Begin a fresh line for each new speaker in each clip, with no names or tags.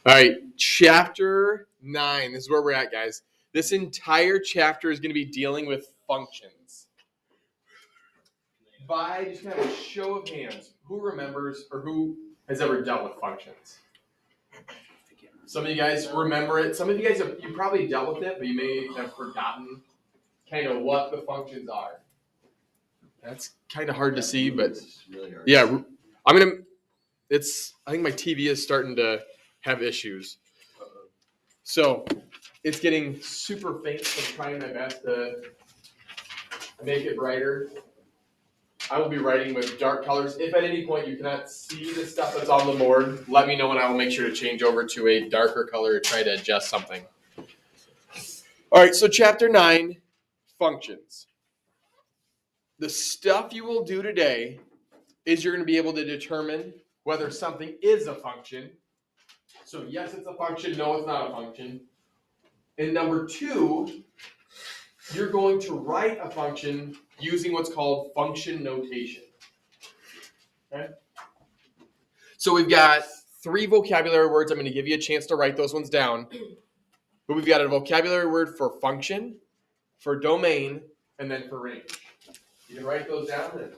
All right, chapter 9. This is where we're at, guys. This entire chapter is going to be dealing with functions. By just kind of a show of hands, who remembers or who has ever dealt with functions? Some of you guys remember it. Some of you guys you probably dealt with it, but you may have forgotten kind of what the functions are. That's kind of hard to see, but yeah, I'm gonna. I think my TV is starting to have issues, so it's getting super faint. So I'm trying my best to make it brighter. I will be writing with dark colors. If at any point you cannot see the stuff that's on the board, let me know and I will make sure to change over to a darker color or try to adjust something. All right, so chapter 9, functions. The stuff you will do today is you're going to be able to determine whether something is a function. So yes, it's a function. No, it's not a function. And number 2, you're going to write a function using what's called function notation. Okay? So we've got 3 vocabulary words. I'm going to give you a chance to write those ones down. But we've got a vocabulary word for function, for domain, and then for range. You can write those down and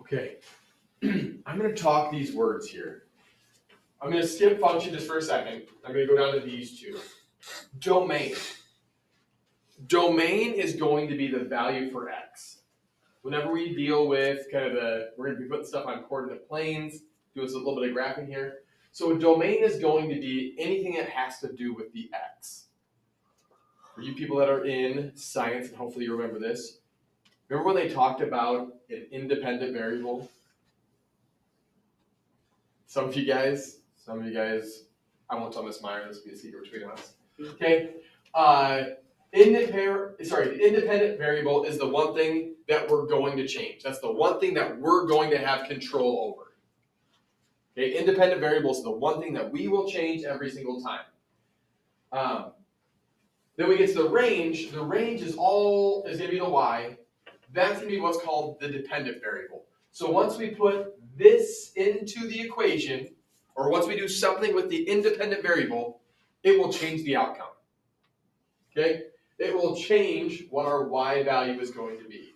okay. I'm going to talk these words here. I'm going to skip function just for a second. I'm going to go down to these 2. Domain. Domain is going to be the value for x. Whenever we deal with we're going to be putting stuff on coordinate planes, do us a little bit of graphing here. So a domain is going to be anything that has to do with the x. For you people that are in science, and hopefully you remember this, remember when they talked about an independent variable? Some of you guys, I won't tell Miss Meyer, this will be a secret between us. Okay? The independent variable is the one thing that we're going to change. That's the one thing that we're going to have control over. Okay? Independent variable is the one thing that we will change every single time. Then we get to the range. The range is going to be the y. That's going to be what's called the dependent variable. So once we put this into the equation, or once we do something with the independent variable, it will change the outcome. Okay? It will change what our y value is going to be.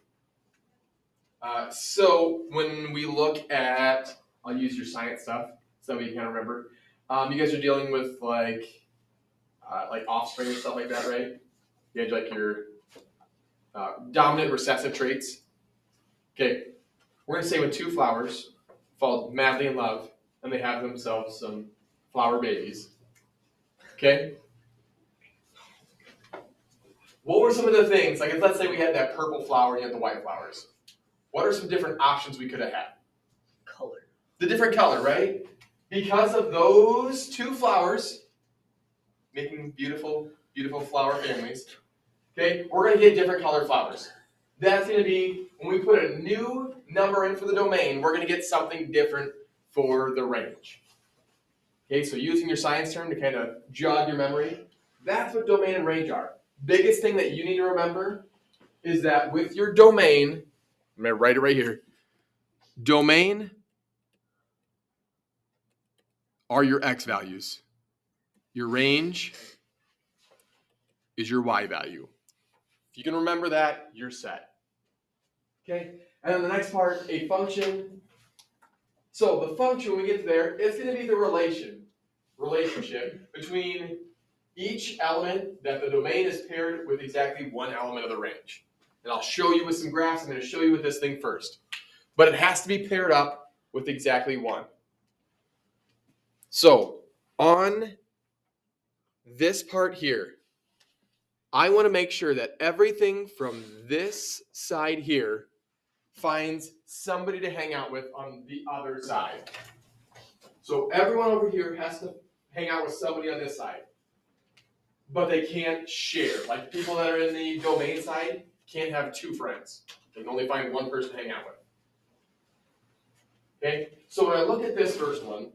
So when we look at, I'll use your science stuff so we can kind of remember. You guys are dealing with like offspring and stuff like that, right? You have like your dominant recessive traits. Okay, we're going to say when 2 flowers fall madly in love and they have themselves some flower babies. Okay? What were some of the things, like if let's say we had that purple flower and you had the white flowers. What are some different options we could have had?
Color.
The different color, right? Because of those two flowers making beautiful, beautiful flower families, okay, we're going to get different colored flowers. That's going to be, when we put a new number in for the domain, we're going to get something different for the range. Okay, so using your science term to kind of jog your memory, that's what domain and range are. Biggest thing that you need to remember is that with your domain, I'm going to write it right here, domain are your x values. Your range is your y value. If you can remember that, you're set. Okay, and then the next part, a function. So the function, when we get to there, it's going to be the relationship between each element that the domain is paired with exactly one element of the range. And I'll show you with some graphs. I'm going to show you with this thing first. But it has to be paired up with exactly one. So on this part here, I want to make sure that everything from this side here finds somebody to hang out with on the other side. So everyone over here has to hang out with somebody on this side. But they can't share. Like people that are in the domain side can't have two friends. They can only find one person to hang out with. Okay? So when I look at this first one,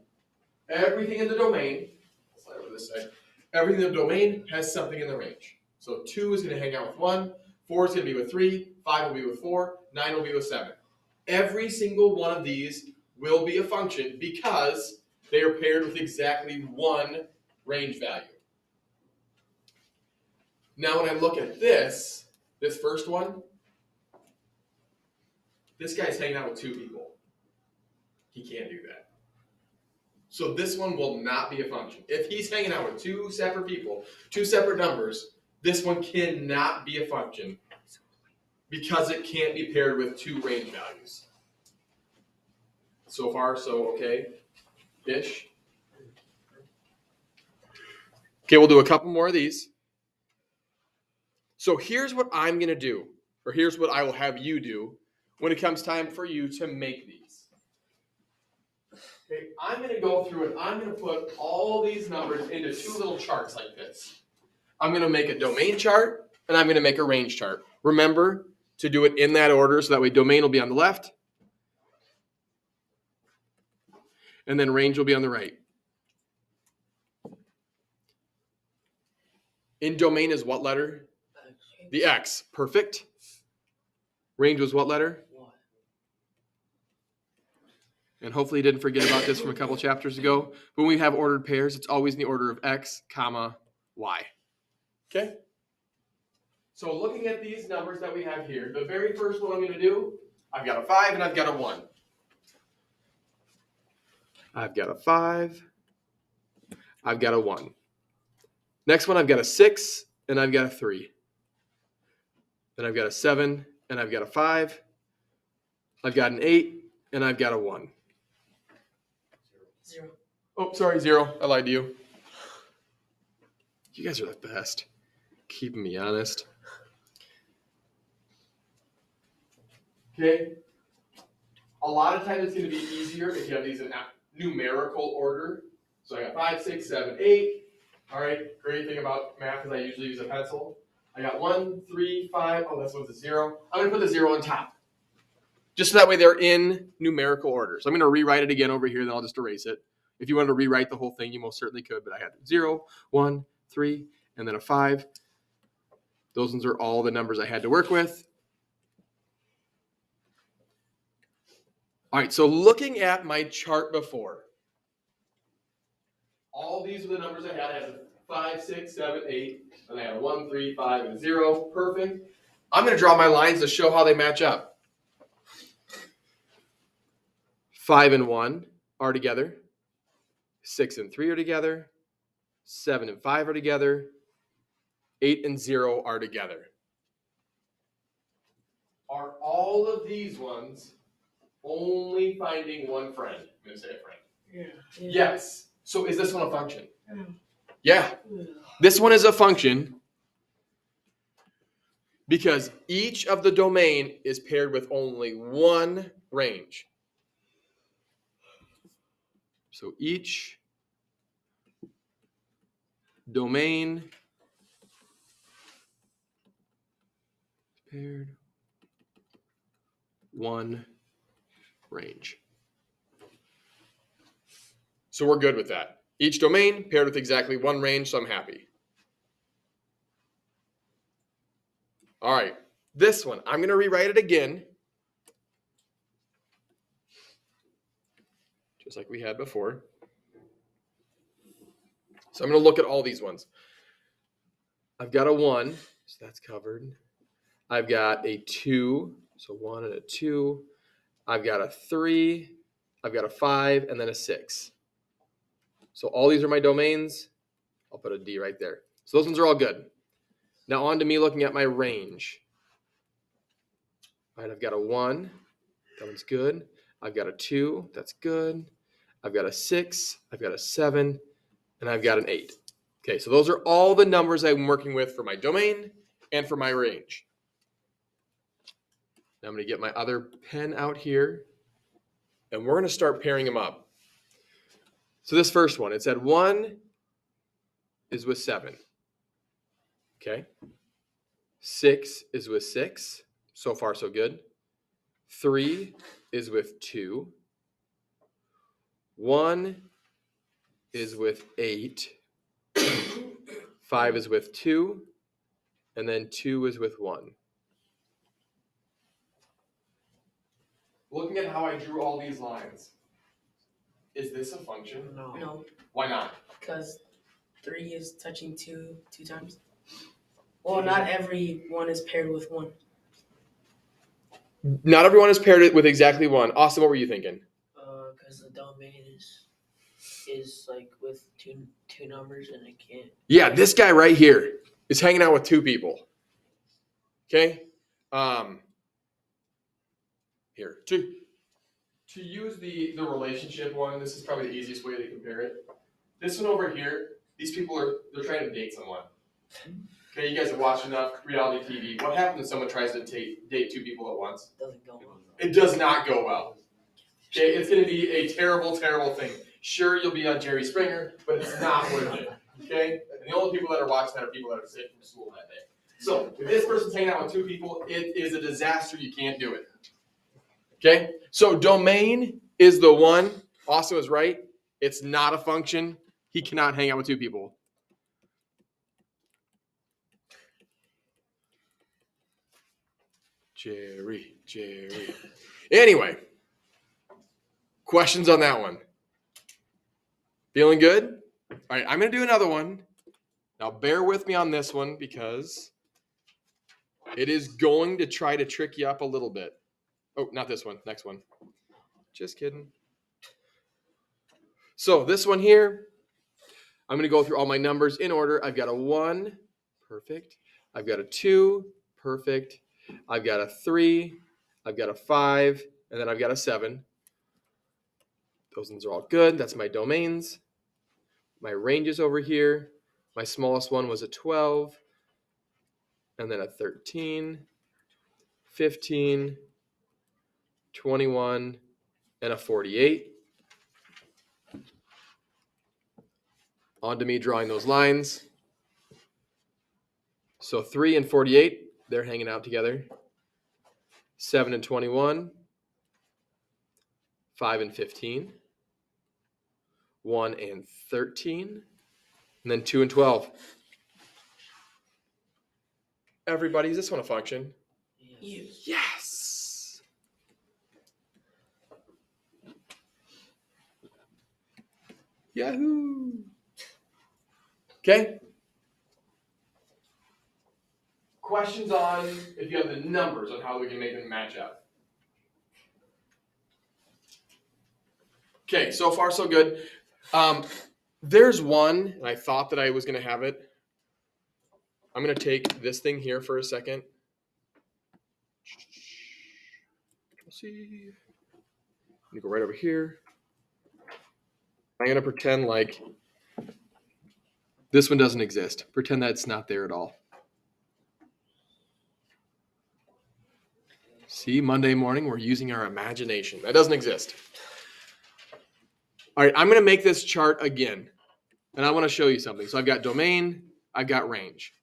everything in the domain, slide over this side, everything in the domain has something in the range. So 2 is going to hang out with 1, 4 is going to be with 3, 5 will be with 4, 9 will be with 7. Every single one of these will be a function because they are paired with exactly one range value. Now when I look at this first one, this guy's hanging out with 2 people. He can't do that. So this one will not be a function. If he's hanging out with 2 separate people, 2 separate numbers, this one cannot be a function because it can't be paired with 2 range values. So far, so okay-ish. Okay, we'll do a couple more of these. So here's what I'm going to do, or here's what I will have you do when it comes time for you to make these. Okay, I'm going to go through and I'm going to put all these numbers into 2 little charts like this. I'm going to make a domain chart and I'm going to make a range chart. Remember to do it in that order so that way domain will be on the left and then range will be on the right. In domain is what letter? The X. Perfect. Range was what letter? And hopefully you didn't forget about this from a couple chapters ago. When we have ordered pairs, it's always in the order of X, comma, Y. Okay? So looking at these numbers that we have here, the very first one I'm going to do, I've got a 5 and I've got a 1. I've got a 5. I've got a 1. Next one, I've got a 6 and I've got a 3. Then I've got a 7 and I've got a 5. I've got an 8 and I've got a 1.
0.
Oh, sorry, 0. I lied to you. You guys are the best. Keeping me honest. Okay. A lot of times it's going to be easier if you have these in numerical order. So I got 5, 6, 7, 8. All right. Great thing about math is I usually use a pencil. I got 1, 3, 5. Oh, this one's a 0. I'm going to put the 0 on top. Just so that way they're in numerical order. So I'm going to rewrite it again over here, then I'll just erase it. If you wanted to rewrite the whole thing, you most certainly could, but I had 0, 1, 3, and then a 5. Those ones are all the numbers I had to work with. All right, so looking at my chart before, all these are the numbers I had. I had a 5, 6, 7, 8, and I had a 1, 3, 5, and a 0. Perfect. I'm going to draw my lines to show how they match up. 5 and 1 are together. 6 and 3 are together. 7 and 5 are together. 8 and 0 are together. Are all of these ones only finding one friend? I'm going to say a friend.
Yeah.
Yes. So is this one a function?
Yeah.
Yeah. This one is a function because each of the domain is paired with only one range. So each domain is paired one range. So we're good with that. Each domain paired with exactly one range, so I'm happy. All right, this one, I'm going to rewrite it again, just like we had before. So I'm going to look at all these ones. I've got a 1, so that's covered. I've got a 2, so 1 and a 2. I've got a 3, I've got a 5, and then a 6. So all these are my domains. I'll put a D right there. So those ones are all good. Now on to me looking at my range. All right, I've got a 1. That one's good. I've got a 2. That's good. I've got a 6. I've got a 7. And I've got an 8. Okay, so those are all the numbers I'm working with for my domain and for my range. Now I'm going to get my other pen out here, and we're going to start pairing them up. So this first one, it said 1 is with 7. Okay. 6 is with 6. So far, so good. 3 is with 2. 1 is with 8. 5 is with 2. And then 2 is with 1. Looking at how I drew all these lines, is this a function?
No,
Why not?
because 3 is touching 2 times. Well, not every one is paired with 1.
Not everyone is paired with exactly 1. Austin, what were you thinking?
Because the domain is like with two numbers and it can't.
Yeah, this guy right here is hanging out with 2 people. Okay? Here. To use the relationship one, this is probably the easiest way to compare it. This one over here, these people they're trying to date someone. Okay, you guys have watched enough reality TV. What happens when someone tries to date 2 people at once?
Doesn't go well.
It does not go well. Okay, it's going to be a terrible, terrible thing. Sure, you'll be on Jerry Springer, but it's not worth it. Okay? And the only people that are watching that are people that are sick from school that day. So, if this person's hanging out with 2 people, it is a disaster. You can't do it. Okay? So, domain is the one. Austin was right. It's not a function. He cannot hang out with 2 people. Jerry. Anyway, questions on that one? Feeling good? All right, I'm going to do another one. Now, bear with me on this one because it is going to try to trick you up a little bit. Oh, not this one. Next one. Just kidding. So this one here, I'm going to go through all my numbers in order. I've got a 1. Perfect. I've got a 2. Perfect. I've got a 3. I've got a 5. And then I've got a 7. Those ones are all good. That's my domains. My ranges over here. My smallest one was a 12. And then a 13. 15, 21, and a 48. On to me drawing those lines. So 3 and 48, they're hanging out together. 7 and 21, 5 and 15, 1 and 13, and then 2 and 12. Everybody, is this one a function? Yes. Yahoo. Okay. Questions on if you have the numbers on how we can make them match up. Okay, so far so good. There's one, and I thought that I was going to have it. I'm going to take this thing here for a second. Let's see. I'm going to go right over here. I'm going to pretend like this one doesn't exist. Pretend that it's not there at all. See, Monday morning, we're using our imagination. That doesn't exist. All right, I'm going to make this chart again. And I want to show you something. So I've got domain, I've got range.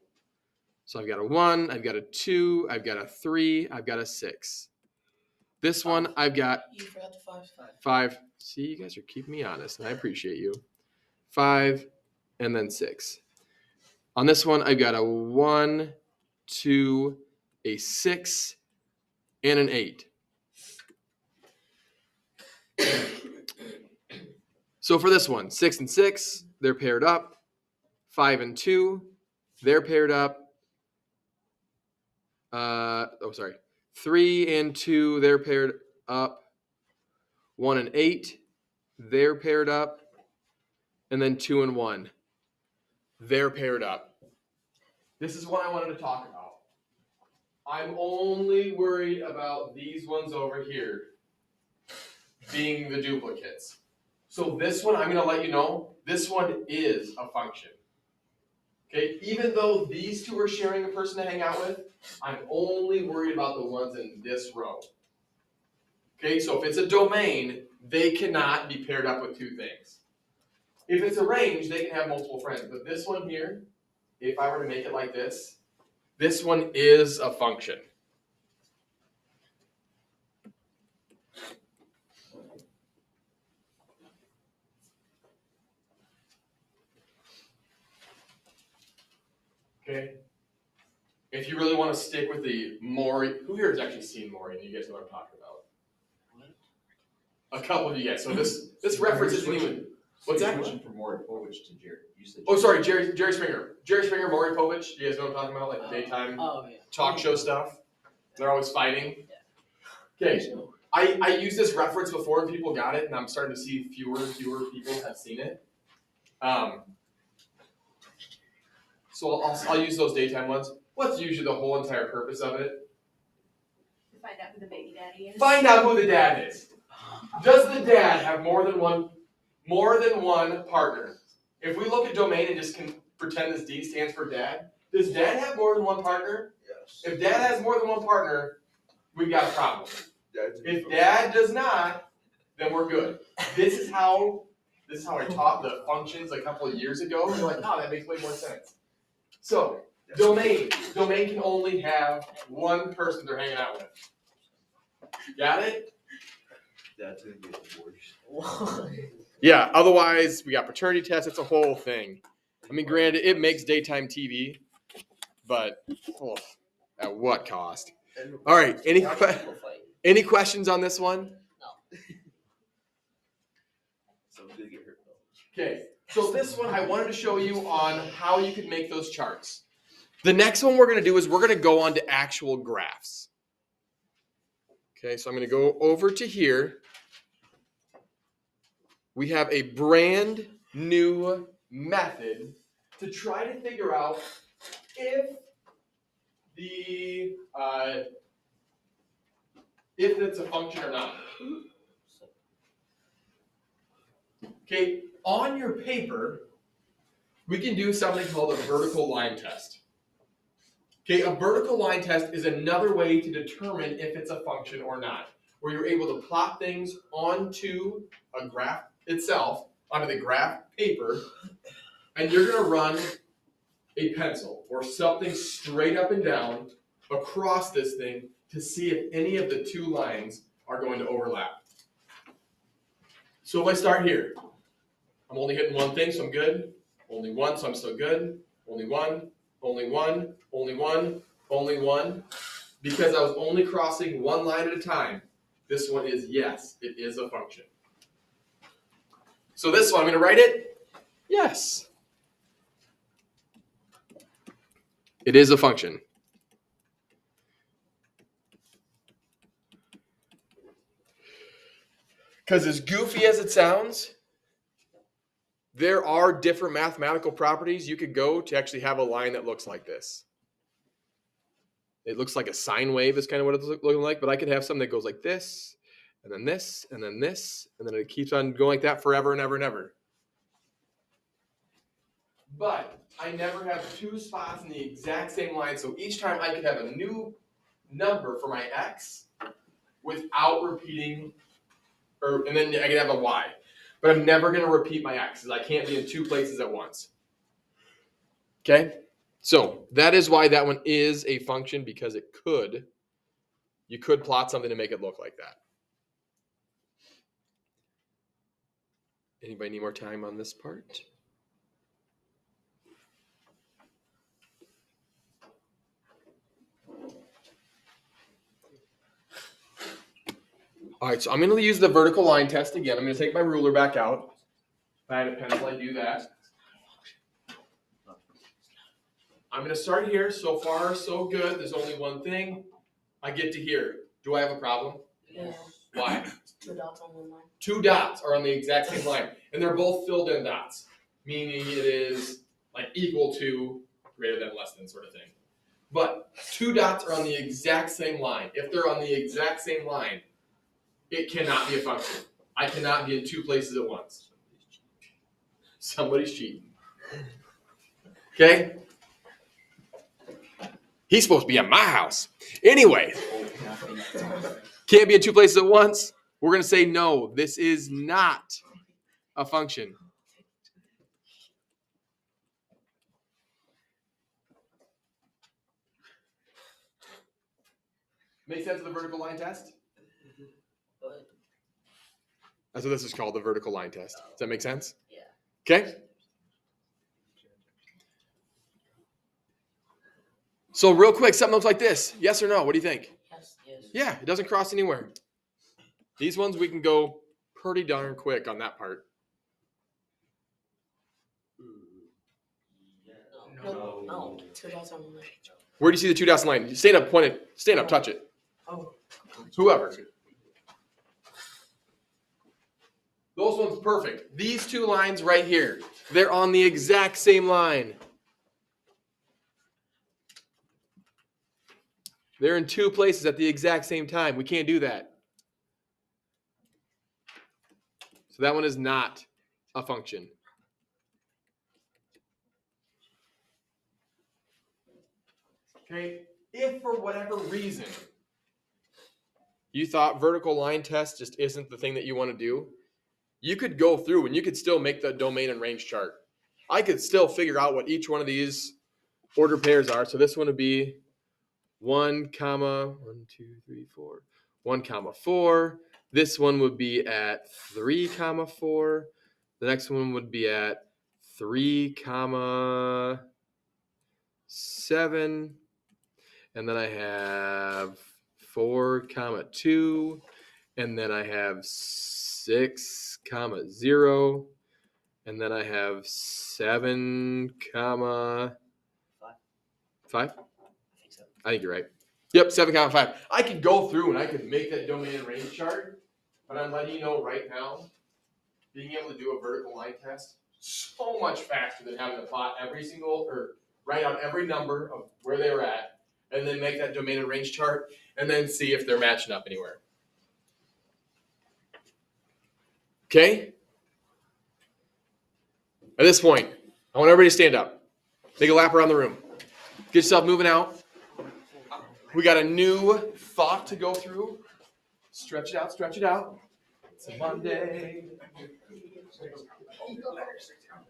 So I've got a 1, I've got a 2, I've got a 3, I've got a 6. This one, I've got
You forgot the 5.
5. See, you guys are keeping me honest, and I appreciate you. 5, and then 6. On this one, I've got a 1, 2, a 6, and an 8. So for this one, 6 and 6, they're paired up. 5 and 2, they're paired up. 3 and 2, they're paired up. 1 and 8, they're paired up. And then 2 and 1, they're paired up. This is what I wanted to talk about. I'm only worried about these ones over here being the duplicates. So this one, I'm going to let you know, this one is a function. Okay, even though these two are sharing a person to hang out with, I'm only worried about the ones in this row. Okay, so if it's a domain, they cannot be paired up with two things. If it's a range, they can have multiple friends. But this one here, if I were to make it like this one is a function. Okay. If you really want to stick with the Maury, who here has actually seen Maury? And you guys know what I'm talking about? A couple of you guys. So this reference isn't even. What's that?
Switching from Maury Povich to Jerry. You said
Oh, sorry, Jerry Springer. Jerry Springer, Maury Povich. You guys know what I'm talking about? Like the daytime talk show stuff. They're always fighting. Okay. I used this reference before and people got it, and I'm starting to see fewer and fewer people have seen it. So I'll use those daytime ones. What's usually the whole entire purpose of it?
To find out who the baby daddy is.
Find out who the dad is. Does the dad have more than one partner? If we look at domain and just can pretend this D stands for dad, does dad have more than one partner?
Yes.
If dad has more than one partner, we've got a problem. If dad does not, then we're good. This is how I taught the functions a couple of years ago. You're like, oh, that makes way more sense. So, domain can only have one person they're hanging out with. Got it?
Dad's gonna get divorced.
Yeah, otherwise we got paternity tests, it's a whole thing. I mean, granted, it makes daytime TV, but at what cost? All right, any questions on this one?
No.
Someone's gonna get hurt though.
Okay, so this one I wanted to show you on how you could make those charts. The next one we're going to do is we're going to go on to actual graphs. Okay, so I'm going to go over to here. We have a brand new method to try to figure out if it's a function or not. Okay, on your paper, we can do something called a vertical line test. Okay, a vertical line test is another way to determine if it's a function or not, where you're able to plot things onto a graph itself, onto the graph paper, and you're going to run a pencil or something straight up and down across this thing to see if any of the two lines are going to overlap. So if I start here, I'm only hitting one thing, so I'm good. Only one, so I'm still good. Only one, only one, only one, only one. Because I was only crossing one line at a time, this one is yes, it is a function. So this one, I'm going to write it, yes. It is a function. Because as goofy as it sounds, there are different mathematical properties you could go to actually have a line that looks like this. It looks like a sine wave is kind of what it's looking like, but I could have something that goes like this, and then this, and then this, and then it keeps on going like that forever and ever and ever. But I never have two spots in the exact same line, so each time I could have a new number for my x, without repeating, and then I can have a y. But I'm never going to repeat my x, because I can't be in two places at once. Okay? So that is why that one is a function, because you could plot something to make it look like that. Anybody need more time on this part? All right, so I'm going to use the vertical line test again. I'm going to take my ruler back out. If I had a pencil, I'd do that. I'm going to start here. So far, so good. There's only one thing. I get to here. Do I have a problem?
Yeah.
Why?
2 dots on one line.
2 dots are on the exact same line, and they're both filled in dots, meaning it is like equal to, greater than, less than sort of thing. But 2 dots are on the exact same line. If they're on the exact same line, it cannot be a function. I cannot be in 2 places at once. Somebody's cheating. Okay? He's supposed to be at my house. Anyway, can't be in 2 places at once. We're going to say no, this is not a function. Make sense of the vertical line test? That's what this is called, the vertical line test. Does that make sense?
Yeah.
Okay? So real quick, something looks like this. Yes or no? What do you think?
Yes. Yes.
Yeah, it doesn't cross anywhere. These ones we can go pretty darn quick on that part.
No. 2 dots on one line.
Where do you see the 2 dots line? Stand up, point it. Stand up, touch it.
Oh.
Whoever. Those ones perfect. These 2 lines right here, they're on the exact same line. They're in 2 places at the exact same time. We can't do that. So that one is not a function. Okay? If for whatever reason you thought vertical line test just isn't the thing that you want to do, you could go through and you could still make the domain and range chart. I could still figure out what each one of these order pairs are. So this one would be 1, 1, 2, 3, 4. 1, 4. This one would be at 3, 4. The next one would be at 3, 7. And then I have 4, 2. And then I have 6, 0. And then I have 7, 5. I think you're right. Yep, 7, 5. I could go through and I could make that domain and range chart, but I'm letting you know right now, being able to do a vertical line test so much faster than having to plot every single or write out every number of where they were at, and then make that domain and range chart, and then see if they're matching up anywhere. Okay? At this point, I want everybody to stand up. Take a lap around the room. Get yourself moving out. We got a new thought to go through. Stretch it out, stretch it out. It's a Monday. He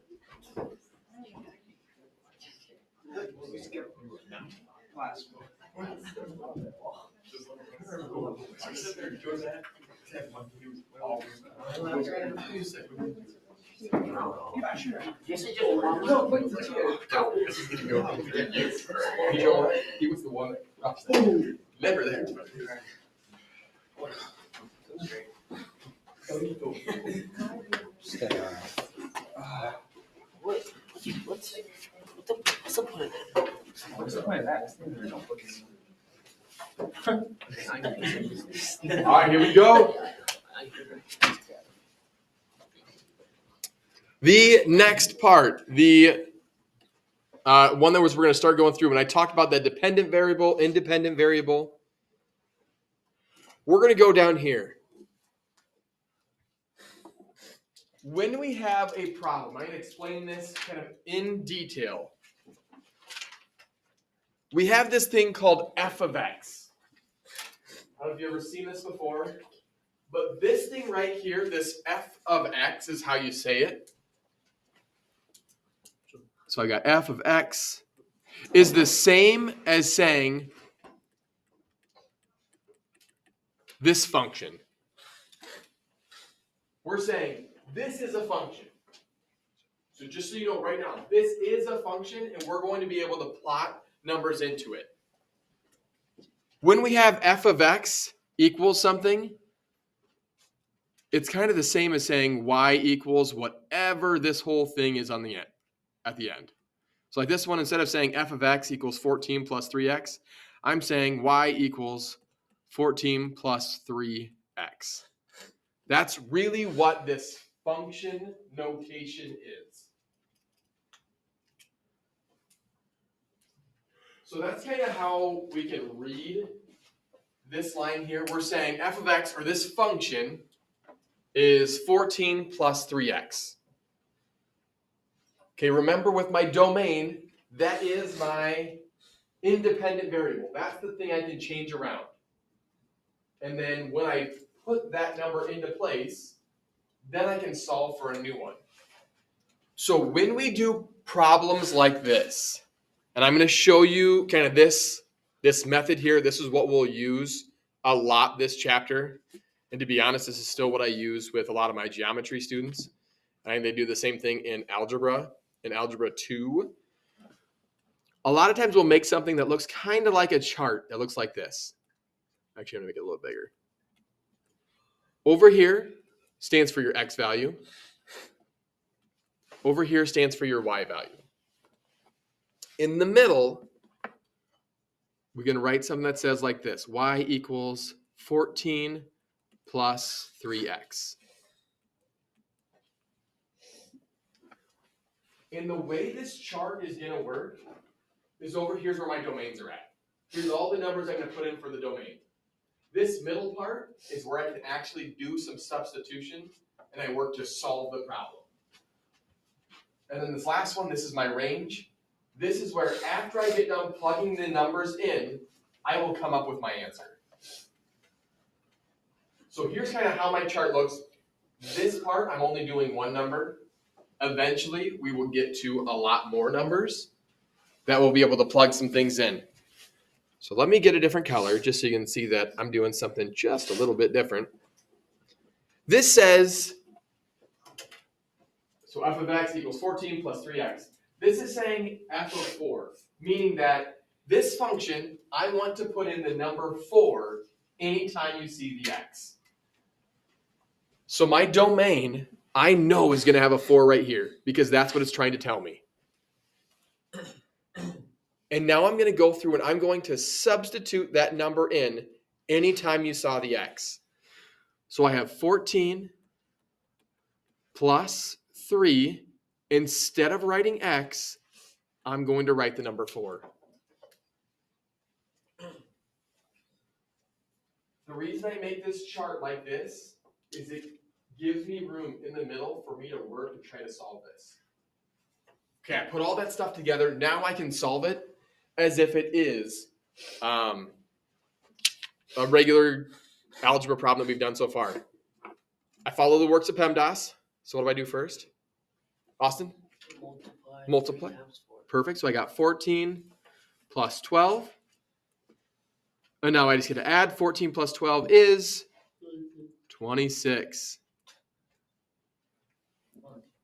was the one that crossed that. Never there.
What's the point of that?
What's the point of that?
All right, here we go. The next part, the one that we're going to start going through, when I talked about that dependent variable, independent variable, we're going to go down here. When we have a problem, I'm going to explain this kind of in detail. We have this thing called f of x. I don't know if you've ever seen this before, but this thing right here, this f of x is how you say it. So I got f of x is the same as saying this function. We're saying this is a function. So just so you know right now, this is a function and we're going to be able to plot numbers into it. When we have f of x equals something, it's kind of the same as saying y equals whatever this whole thing is on the end, at the end. So like this one, instead of saying f of x equals 14 plus 3x, I'm saying y equals 14 plus 3x. That's really what this function notation is. So that's kind of how we can read this line here. We're saying f of x, or this function, is 14 plus 3x. Okay, remember with my domain, that is my independent variable. That's the thing I can change around. And then when I put that number into place, then I can solve for a new one. So when we do problems like this, and I'm going to show you kind of this method here. This is what we'll use a lot this chapter. And to be honest, this is still what I use with a lot of my geometry students. I think they do the same thing in algebra 2. A lot of times we'll make something that looks kind of like a chart that looks like this. Actually, I'm going to make it a little bigger. Over here stands for your x value. Over here stands for your y value. In the middle, we're going to write something that says like this: y equals 14 plus 3x. And the way this chart is going to work is over here's where my domains are at. Here's all the numbers I'm going to put in for the domain. This middle part is where I can actually do some substitution and I work to solve the problem. And then this last one, this is my range. This is where after I get done plugging the numbers in, I will come up with my answer. So here's kind of how my chart looks. This part, I'm only doing one number. Eventually, we will get to a lot more numbers that we'll be able to plug some things in. So let me get a different color just so you can see that I'm doing something just a little bit different. This says, so f of x equals 14 plus 3x. This is saying f of 4, meaning that this function, I want to put in the number 4 anytime you see the x. So my domain, I know, is going to have a 4 right here because that's what it's trying to tell me. And now I'm going to go through and I'm going to substitute that number in anytime you saw the x. So I have 14 plus 3. Instead of writing x, I'm going to write the number 4. The reason I make this chart like this is it gives me room in the middle for me to work and try to solve this. Okay, I put all that stuff together. Now I can solve it as if it is a regular algebra problem that we've done so far. I follow the works of PEMDAS. So what do I do first? Austin? Multiply.
3 times 4.
Perfect. So I got 14 plus 12. And now I just get to add. 14 plus 12 is 26.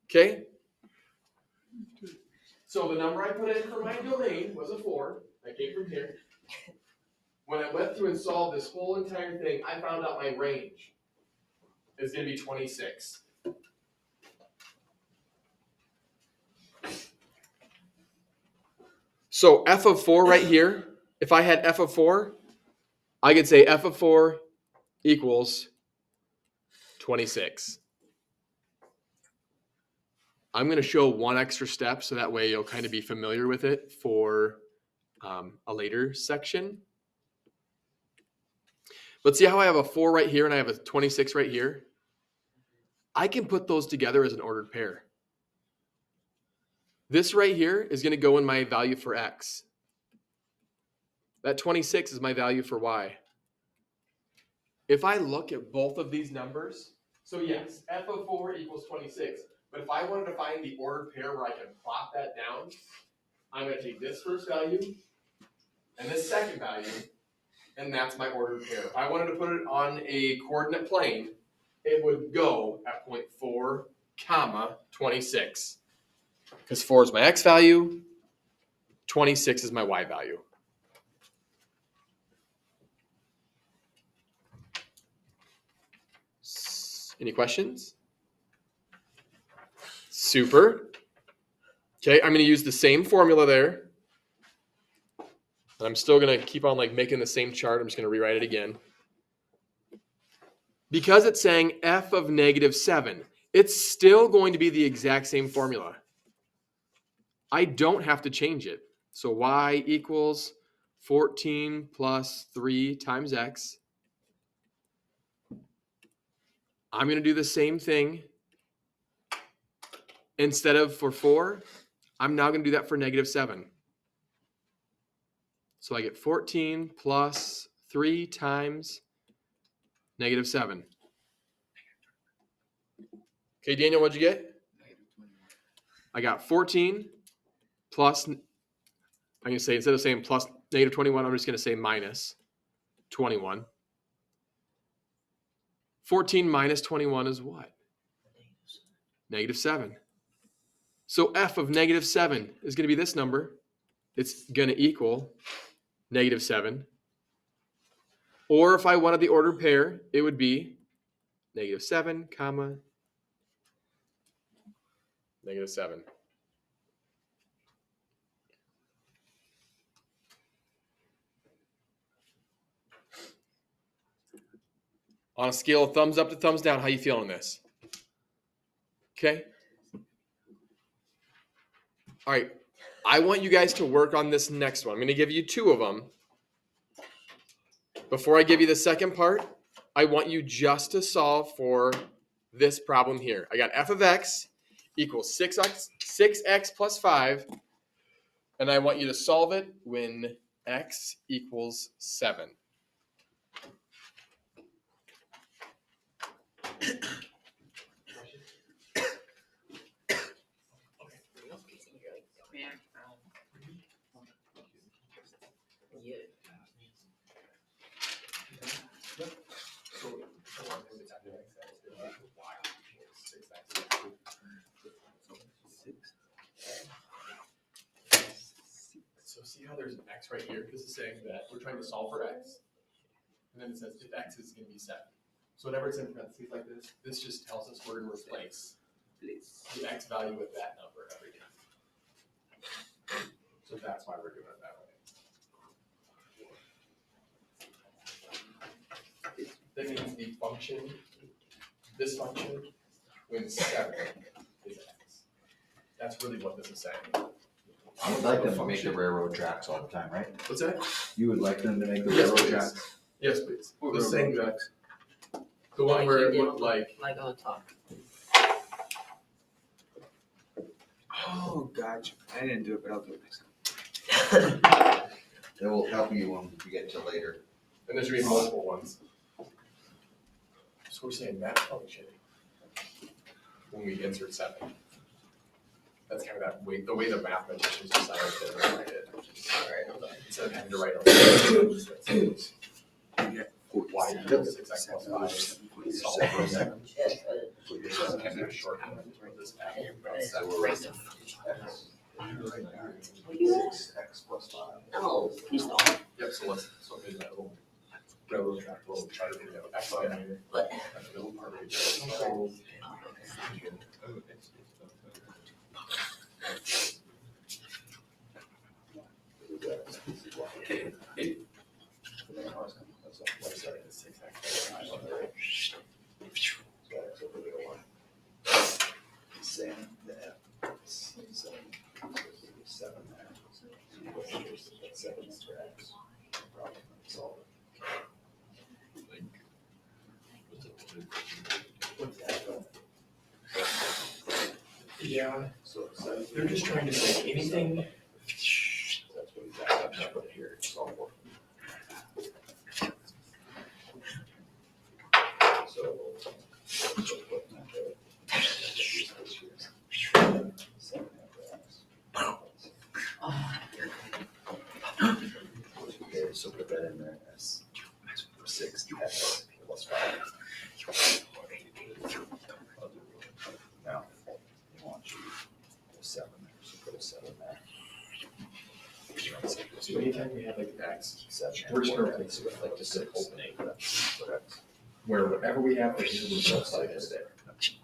Okay? So the number I put in for my domain was a 4. I came from here. When I went through and solved this whole entire thing, I found out my range is going to be 26. So f of 4 right here, if I had f of 4, I could say f of 4 equals 26. I'm going to show one extra step so that way you'll kind of be familiar with it for a later section. But see how I have a 4 right here and I have a 26 right here? I can put those together as an ordered pair. This right here is going to go in my value for x. That 26 is my value for y. if I look at both of these numbers, so yes, f of 4 equals 26. But if I wanted to find the ordered pair where I can plot that down, I'm going to take this first value and this second value, and that's my ordered pair. If I wanted to put it on a coordinate plane, it would go at point 4, comma, 26. Because 4 is my x value, 26 is my y value. Any questions? Super. Okay, I'm going to use the same formula there. And I'm still going to keep on like making the same chart. I'm just going to rewrite it again. Because it's saying f of -7, it's still going to be the exact same formula. I don't have to change it. So y equals 14 plus 3 times x. I'm going to do the same thing. Instead of for 4, I'm now going to do that for -7. So I get 14 plus 3 times -7. Okay, Daniel, what'd you get? I got 14 plus, I'm going to say, instead of saying plus -21, I'm just going to say minus 21. 14 minus 21 is what? -7. So f of -7 is going to be this number. It's going to equal -7. Or if I wanted the ordered pair, it would be -7, comma, -7. On a scale of thumbs up to thumbs down, how you feeling this? Okay. All right. I want you guys to work on this next one. I'm going to give you 2 of them. Before I give you the second part, I want you just to solve for this problem here. I got f of x equals 6x plus 5. And I want you to solve it when x equals 7. So see how there's an x right here? This is saying that we're trying to solve for x. And then it says if x is going to be 7. So whenever it's in parentheses like this, this just tells us we're going to replace the x value with that number every time. So that's why we're doing it that way. That means the function, this function, when 7 is x. That's really what this is saying.
I would like them to make the railroad tracks all the time, right?
What's that?
You would like them to make the
Yes,
railroad
please.
tracks?
Yes, please.
What
The same
railroad
tracks. The one where it looked like.
Like on top.
Oh, gotcha. I didn't do it, but I'll do it next time. It will help you when we get to later.
And there's going to be multiple ones. So we're saying that function when we insert 7. That's kind of that way, the way the mathematicians decided to write it. Instead of having to write y equals 6x plus 5, solve for 7. We're just kind of shorthand for this value.
Six x plus 5.
No, please don't.
Yep, so let's make that little railroad track, little chart here. X value.
What?
That's the middle part of it.
Saying that 7 there. 7 for x. Probably solve
Yeah, so they're just trying to say anything. That's what he's asking. Put it here. Solve for.
So put that in there as 6 x plus 5. Now, you want you 7 there, so put a 7 there.
So anytime we have like x,
7.
we're just gonna replace it with like just an opening. Where whatever we have for here, we're just gonna it there.
No, just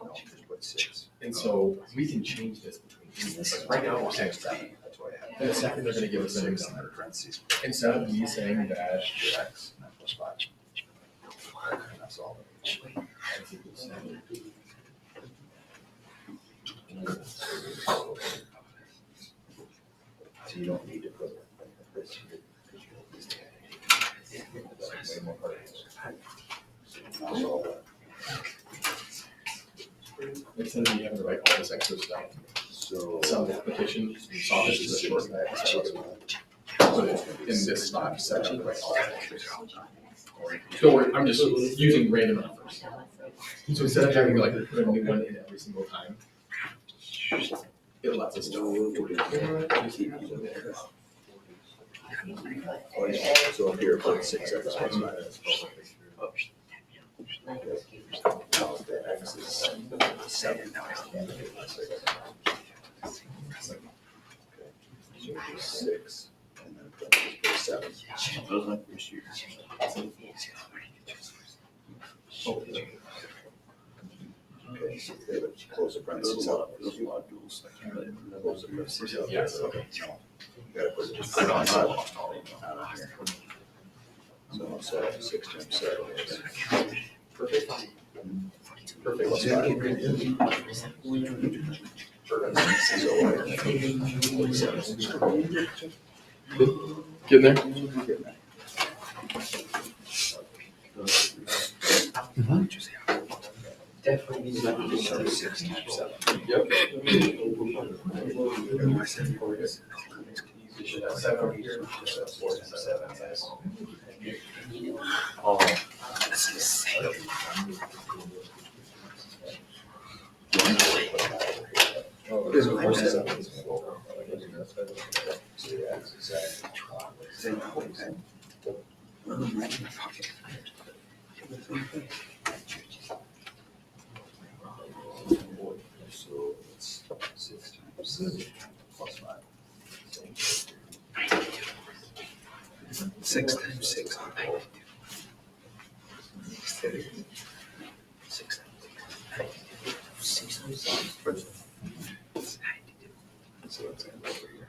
put 6.
And so we can change this between these. Like right now, we're saying 7.
That's why I have.
In a second, they're gonna give us a new number.
Parentheses.
Instead of me saying that,
X, and then plus 5. And that's all. So you don't need to put this here, because you have this guy. That's way more hard. That's all that.
instead of me having to write all this extra stuff,
So.
some petition, saw this as a shortcut, so it's put it in this spot, section, right? Don't worry, I'm just using random numbers. So instead of having to like put a new one in every single time, it lets us know.
Oh, yeah. So up here, put 6x plus 5. Now the x is 7. Now it's 6, and then put 7. Okay, so they would close the parentheses out. Close the parentheses out.
Yes, okay.
No, you gotta put it just on here. So 6 times 7 is.
Perfect. Perfect.
Plus 5.
Getting there?
Definitely needs to be
6 times 7.
Yep.
So it's 6 times 7 plus 5. 6 times 6. 6. So it's over here.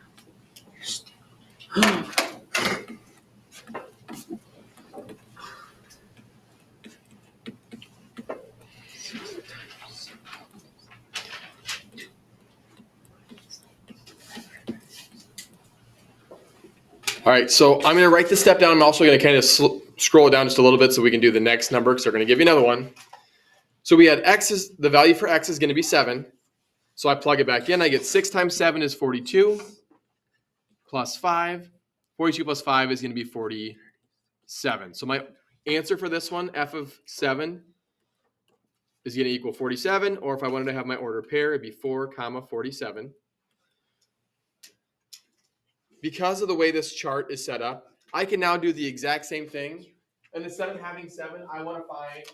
All right, so I'm gonna write this step down. I'm also gonna kind of scroll it down just a little bit so we can do the next number because they're gonna give you another one. So we had x is, the value for x is gonna be 7. So I plug it back in, I get 6 times 7 is 42, plus 5. 42 plus 5 is gonna be 47. So my answer for this one, f of 7, is gonna equal 47, or if I wanted to have my order pair, it'd be 4, 47. Because of the way this chart is set up, I can now do the exact same thing. And instead of having 7, I want to find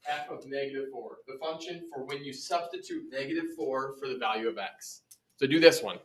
f of -4, the function for when you substitute -4 for the value of x. So do this one.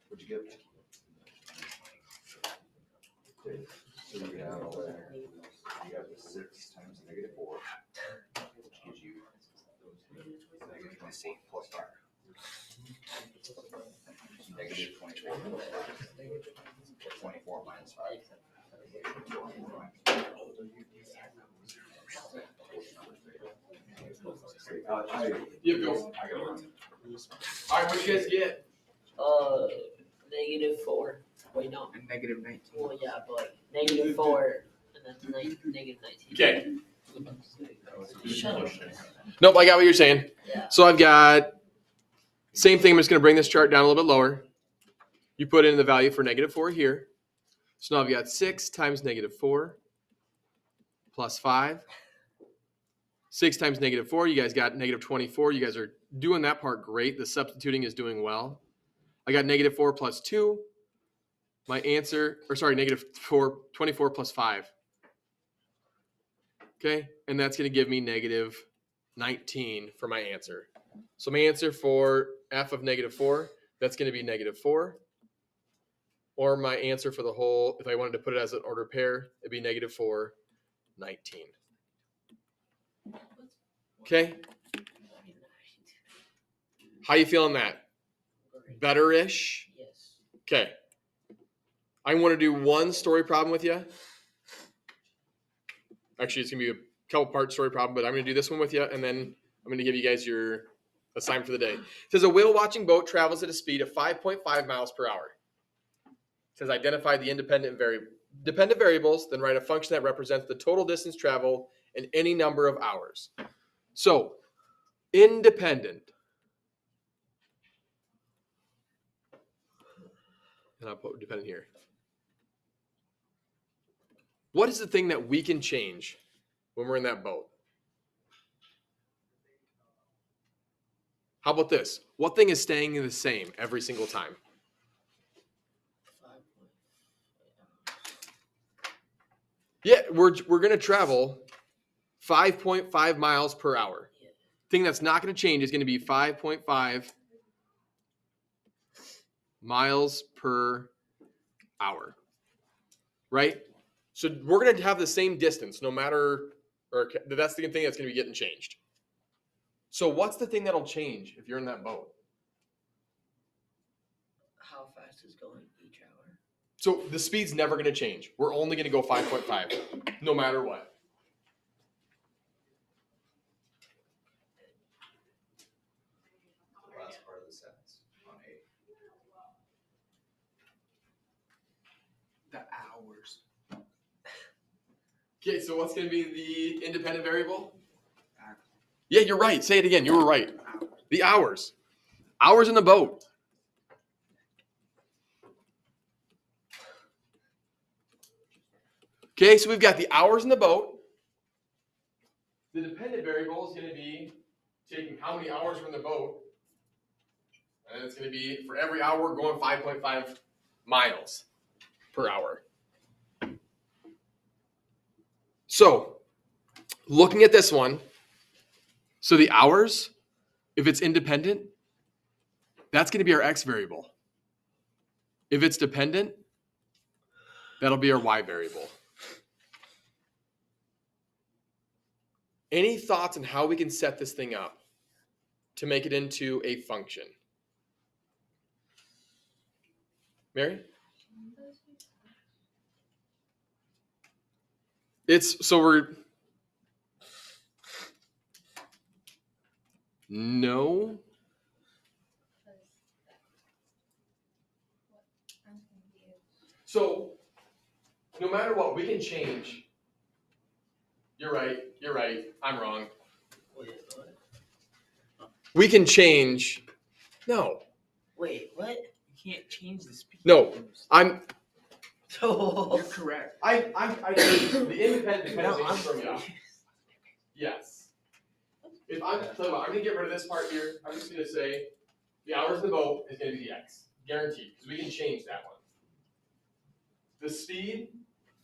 What'd you get? Okay, so you have all that. You got the 6 times -4, which gives you -24 plus 5. -24 plus 5. 24 minus 5.
You go.
I gotta run.
All right, what you guys get?
-4. Wait, no.
And -19.
Well, yeah, but -4 and then -19.
Okay.
Shut up.
Nope, I got what you're saying.
Yeah.
So I've got same thing. I'm just going to bring this chart down a little bit lower. You put in the value for -4 here. So now I've got 6 times -4 plus 5. 6 times -4. You guys got -24. You guys are doing that part great. The substituting is doing well. I got -4 plus 2. My answer, or sorry, -4, 24 plus 5. Okay, and that's going to give me -19 for my answer. So my answer for f of -4, that's going to be -4. Or my answer for the whole, if I wanted to put it as an ordered pair, it'd be -4, 19. Okay, how you feeling that? Better-ish?
Yes.
Okay. I want to do one story problem with you. Actually, it's going to be a couple part story problem, but I'm going to do this one with you, and then I'm going to give you guys your assignment for the day. It says a whale watching boat travels at a speed of 5.5 miles per hour. It says identify the dependent variables, then write a function that represents the total distance traveled in any number of hours. So, independent. And I'll put dependent here. What is the thing that we can change when we're in that boat? How about this? What thing is staying the same every single time? Yeah, we're going to travel 5.5 miles per hour. Thing that's not going to change is going to be 5.5 miles per hour. Right? So we're going to have the same distance no matter, or that's the thing that's going to be getting changed. So what's the thing that'll change if you're in that boat?
How fast is going each hour?
So the speed's never going to change. We're only going to go 5.5 no matter what.
Last part of the sentence on 8.
The hours.
Okay, so what's going to be the independent variable? Yeah, you're right. Say it again. You were right. The hours. Hours in the boat. Okay, so we've got the hours in the boat. The dependent variable is going to be taking how many hours we're in the boat. And it's going to be, for every hour, we're going 5.5 miles per hour. So, looking at this one, so the hours, if it's independent, that's going to be our x variable. If it's dependent, that'll be our y variable. Any thoughts on how we can set this thing up to make it into a function? Mary? No. So, no matter what, we can change. You're right, I'm wrong.
Wait, what?
We can change. No.
Wait, what?
You can't change the speed.
No. I'm
You're correct.
the independent depends
No, I'm
from you. Yes. If I'm going to get rid of this part here, I'm just going to say the hours in the boat is going to be the x. Guaranteed, because we can change that one. The speed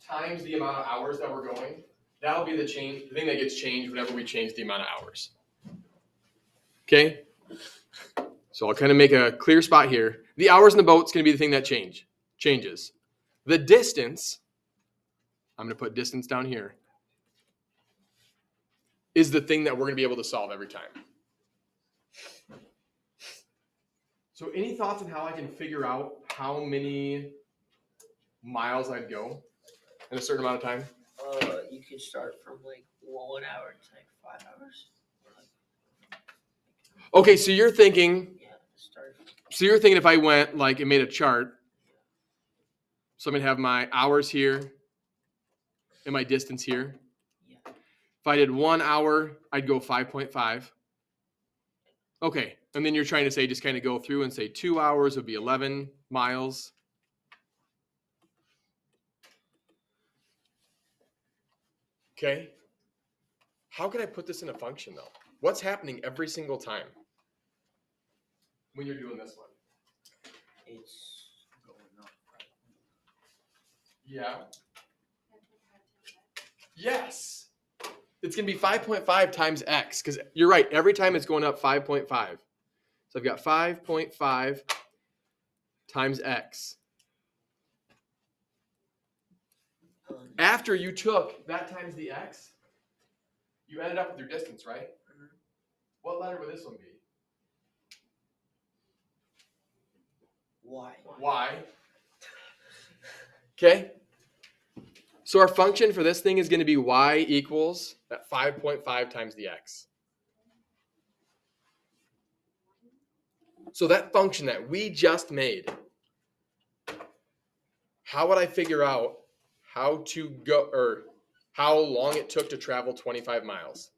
times the amount of hours that we're going, that'll be the thing that gets changed whenever we change the amount of hours. Okay? So I'll kind of make a clear spot here. The hours in the boat's going to be the thing that changes. The distance, I'm going to put distance down here, is the thing that we're going to be able to solve every time. So any thoughts on how I can figure out how many miles I'd go in a certain amount of time?
You could start from like 1 hour to like 5 hours.
Okay, so you're thinking
Yeah, start.
if I went like and made a chart, so I'm going to have my hours here and my distance here.
Yeah.
If I did 1 hour, I'd go 5.5. Okay, and then you're trying to say just kind of go through and say 2 hours would be 11 miles. Okay. How can I put this in a function though? What's happening every single time when you're doing this one?
It's going up.
Yeah. Yes. It's going to be 5.5 times x because you're right. Every time it's going up 5.5. So I've got 5.5 times x. After you took that times the x, you ended up with your distance, right?
Mhm.
What letter would this one be?
Why?
Y. Okay. So our function for this thing is going to be y equals that 5.5 times the x. So that function that we just made, how would I figure out how to go or how long it took to travel 25 miles?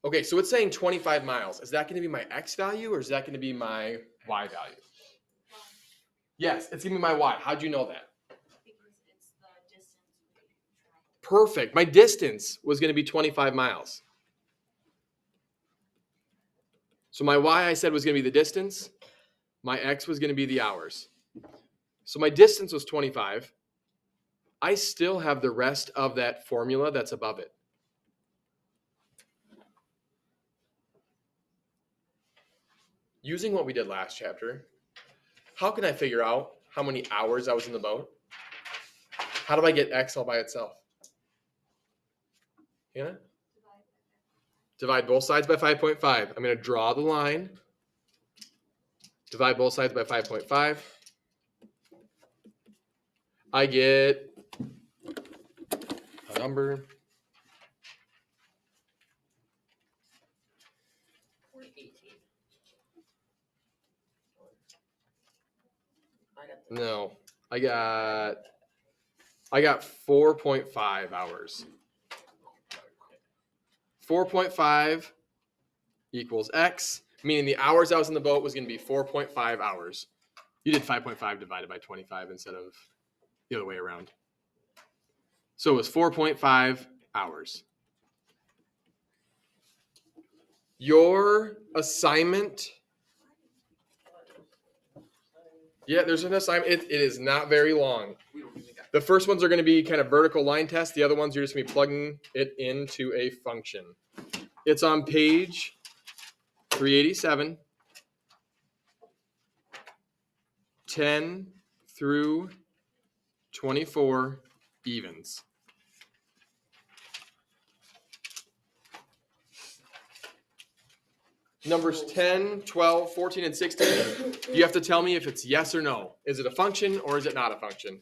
Okay, so it's saying 25 miles. Is that going to be my x value or is that going to be my y value? Yes, it's going to be my y. How'd you know that?
Because it's the distance we travel.
Perfect. My distance was going to be 25 miles. So my y I said was going to be the distance. My x was going to be the hours. So my distance was 25. I still have the rest of that formula that's above it. Using what we did last chapter, how can I figure out how many hours I was in the boat? How do I get x all by itself? Hannah? Divide both sides by 5.5. I'm going to draw the line. Divide both sides by 5.5. I get a number.
18.
No, I got 4.5 hours. 4.5 equals x, meaning the hours I was in the boat was going to be 4.5 hours. You did 5.5 divided by 25 instead of the other way around. So it was 4.5 hours. Your assignment, yeah, there's an assignment. It is not very long. The first ones are going to be kind of vertical line tests. The other ones you're just going to be plugging it into a function. It's on page 387, 10 through 24 evens. Numbers 10, 12, 14, and 16, you have to tell me if it's yes or no. Is it a function or is it not a function?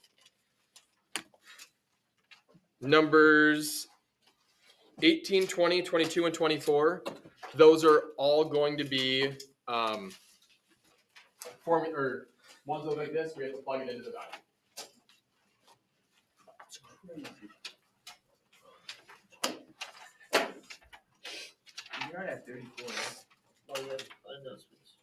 Numbers 18, 20, 22, and 24, those are all going to be or ones that look like this. We have to plug it into the value.
It's crazy. You're not at 34. Oh, yeah, announcements.